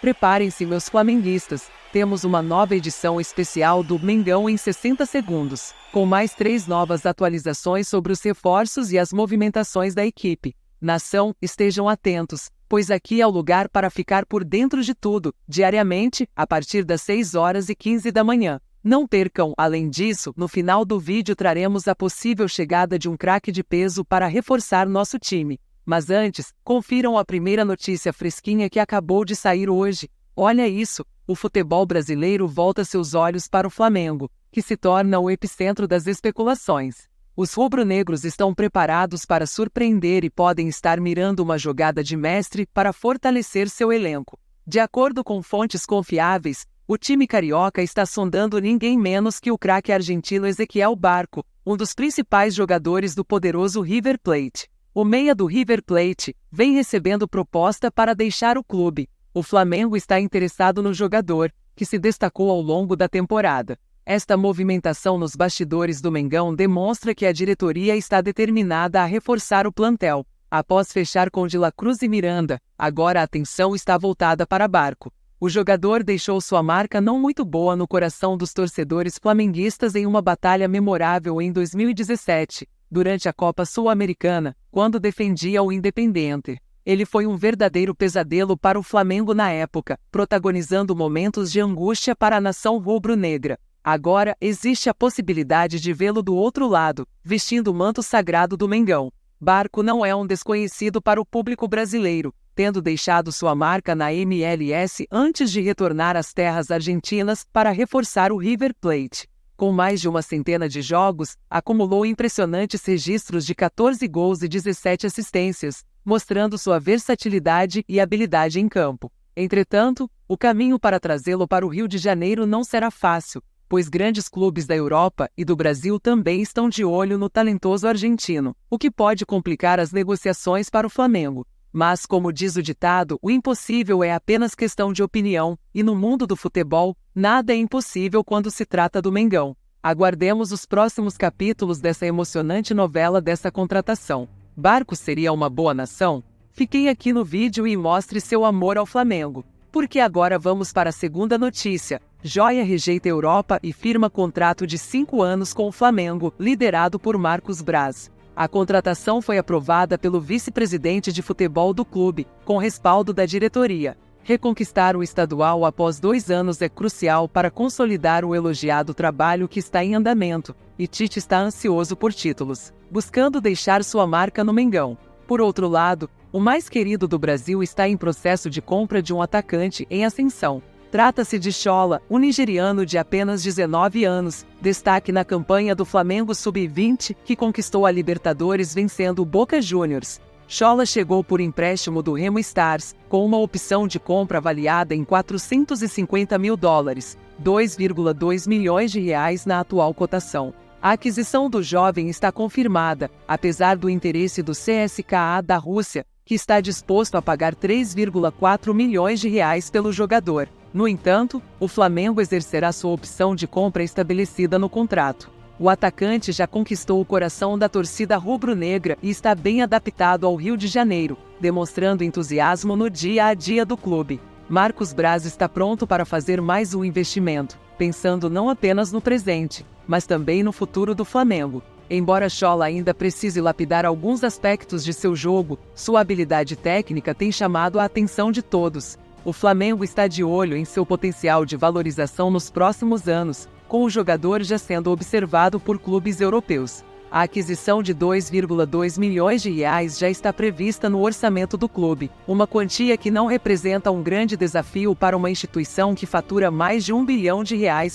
Preparem-se, meus flamenguistas, temos uma nova edição especial do Mengão em 60 segundos, com mais 3 novas atualizações sobre os reforços e as movimentações da equipe. Nação, estejam atentos, pois aqui é o lugar para ficar por dentro de tudo, diariamente, a partir das 6h15 da manhã. Não percam, além disso, no final do vídeo traremos a possível chegada de um craque de peso para reforçar nosso time. Mas antes, confiram a primeira notícia fresquinha que acabou de sair hoje. Olha isso, o futebol brasileiro volta seus olhos para o Flamengo, que se torna o epicentro das especulações. Os rubro-negros estão preparados para surpreender e podem estar mirando uma jogada de mestre para fortalecer seu elenco. De acordo com fontes confiáveis, o time carioca está sondando ninguém menos que o craque argentino Ezequiel Barco, um dos principais jogadores do poderoso River Plate. O meia do River Plate vem recebendo proposta para deixar o clube. O Flamengo está interessado no jogador, que se destacou ao longo da temporada. Esta movimentação nos bastidores do Mengão demonstra que a diretoria está determinada a reforçar o plantel. Após fechar com De La Cruz e Miranda, agora a atenção está voltada para Barco. O jogador deixou sua marca não muito boa no coração dos torcedores flamenguistas em uma batalha memorável em 2017, durante a Copa Sul-Americana, quando defendia o Independiente. Ele foi um verdadeiro pesadelo para o Flamengo na época, protagonizando momentos de angústia para a nação rubro-negra. Agora, existe a possibilidade de vê-lo do outro lado, vestindo o manto sagrado do Mengão. Barco não é um desconhecido para o público brasileiro, tendo deixado sua marca na MLS antes de retornar às terras argentinas para reforçar o River Plate. Com mais de uma centena de jogos, acumulou impressionantes registros de 14 gols e 17 assistências, mostrando sua versatilidade e habilidade em campo. Entretanto, o caminho para trazê-lo para o Rio de Janeiro não será fácil, pois grandes clubes da Europa e do Brasil também estão de olho no talentoso argentino, o que pode complicar as negociações para o Flamengo. Mas, como diz o ditado, o impossível é apenas questão de opinião, e no mundo do futebol, nada é impossível quando se trata do Mengão. Aguardemos os próximos capítulos dessa emocionante novela dessa contratação. Barco seria uma boa nação? Fiquem aqui no vídeo e mostre seu amor ao Flamengo. Porque agora vamos para a segunda notícia. Joia rejeita a Europa e firma contrato de 5 anos com o Flamengo, liderado por Marcos Braz. A contratação foi aprovada pelo vice-presidente de futebol do clube, com respaldo da diretoria. Reconquistar o estadual após 2 anos é crucial para consolidar o elogiado trabalho que está em andamento, e Tite está ansioso por títulos, buscando deixar sua marca no Mengão. Por outro lado, o mais querido do Brasil está em processo de compra de um atacante em ascensão. Trata-se de Schola, um nigeriano de apenas 19 anos, destaque na campanha do Flamengo Sub-20, que conquistou a Libertadores vencendo o Boca Juniors. Schola chegou por empréstimo do Remo Stars, com uma opção de compra avaliada em $450 mil, 2,2 milhões de reais na atual cotação. A aquisição do jovem está confirmada, apesar do interesse do CSKA da Rússia, que está disposto a pagar 3,4 milhões de reais pelo jogador. No entanto, o Flamengo exercerá sua opção de compra estabelecida no contrato. O atacante já conquistou o coração da torcida rubro-negra e está bem adaptado ao Rio de Janeiro, demonstrando entusiasmo no dia a dia do clube. Marcos Braz está pronto para fazer mais um investimento, pensando não apenas no presente, mas também no futuro do Flamengo. Embora Schola ainda precise lapidar alguns aspectos de seu jogo, sua habilidade técnica tem chamado a atenção de todos. O Flamengo está de olho em seu potencial de valorização nos próximos anos, com o jogador já sendo observado por clubes europeus. A aquisição de 2,2 milhões de reais já está prevista no orçamento do clube, uma quantia que não representa um grande desafio para uma instituição que fatura mais de R$1 bilhão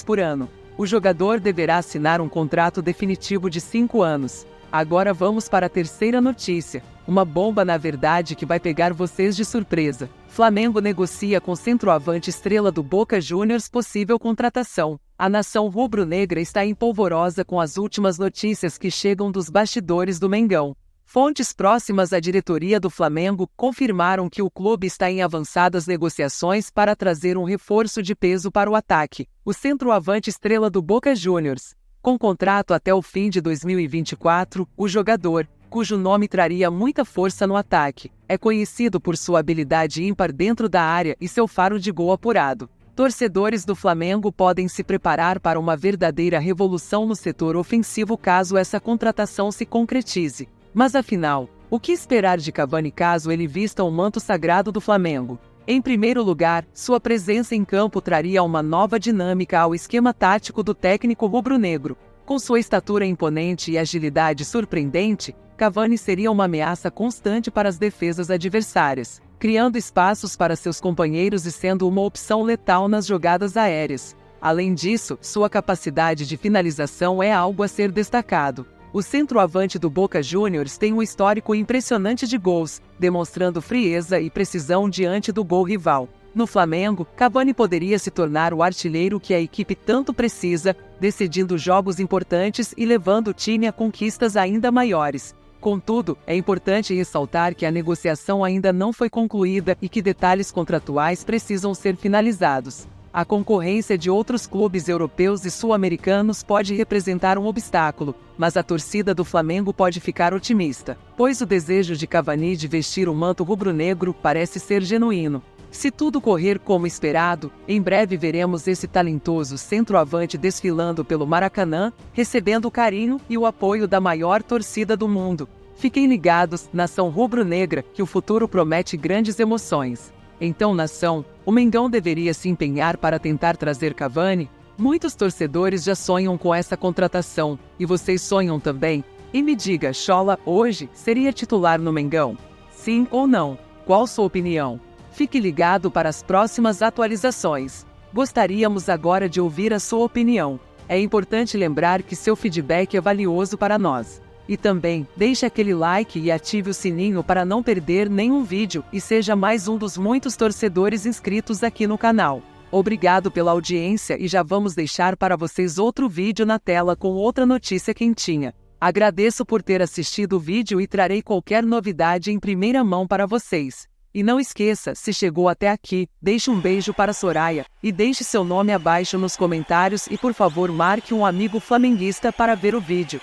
por ano. O jogador deverá assinar um contrato definitivo de 5 anos. Agora vamos para a terceira notícia. Uma bomba na verdade que vai pegar vocês de surpresa. Flamengo negocia com centroavante estrela do Boca Juniors possível contratação. A nação rubro-negra está empolvorosa com as últimas notícias que chegam dos bastidores do Mengão. Fontes próximas à diretoria do Flamengo confirmaram que o clube está em avançadas negociações para trazer um reforço de peso para o ataque, o centroavante estrela do Boca Juniors. Com contrato até o fim de 2024, o jogador, cujo nome traria muita força no ataque. É conhecido por sua habilidade ímpar dentro da área e seu faro de gol apurado. Torcedores do Flamengo podem se preparar para uma verdadeira revolução no setor ofensivo caso essa contratação se concretize. Mas afinal, o que esperar de Cavani caso ele vista o manto sagrado do Flamengo? Em primeiro lugar, sua presença em campo traria uma nova dinâmica ao esquema tático do técnico rubro-negro. Com sua estatura imponente e agilidade surpreendente, Cavani seria uma ameaça constante para as defesas adversárias, criando espaços para seus companheiros e sendo uma opção letal nas jogadas aéreas. Além disso, sua capacidade de finalização é algo a ser destacado. O centroavante do Boca Juniors tem um histórico impressionante de gols, demonstrando frieza e precisão diante do gol rival. No Flamengo, Cavani poderia se tornar o artilheiro que a equipe tanto precisa, decidindo jogos importantes e levando o time a conquistas ainda maiores. Contudo, é importante ressaltar que a negociação ainda não foi concluída e que detalhes contratuais precisam ser finalizados. A concorrência de outros clubes europeus e sul-americanos pode representar um obstáculo, mas a torcida do Flamengo pode ficar otimista, pois o desejo de Cavani de vestir o manto rubro-negro parece ser genuíno. Se tudo correr como esperado, em breve veremos esse talentoso centroavante desfilando pelo Maracanã, recebendo o carinho e o apoio da maior torcida do mundo. Fiquem ligados, nação rubro-negra, que o futuro promete grandes emoções. Então, nação, o Mengão deveria se empenhar para tentar trazer Cavani? Muitos torcedores já sonham com essa contratação, e vocês sonham também? E me diga, Chola, hoje, seria titular no Mengão? Sim ou não? Qual sua opinião? Fique ligado para as próximas atualizações. Gostaríamos agora de ouvir a sua opinião. É importante lembrar que seu feedback é valioso para nós. E também, deixe aquele like e ative o sininho para não perder nenhum vídeo e seja mais um dos muitos torcedores inscritos aqui no canal. Obrigado pela audiência e já vamos deixar para vocês outro vídeo na tela com outra notícia quentinha. Agradeço por ter assistido o vídeo e trarei qualquer novidade em primeira mão para vocês. E não esqueça, se chegou até aqui, deixe um beijo para Soraya e deixe seu nome abaixo nos comentários e por favor marque um amigo flamenguista para ver o vídeo.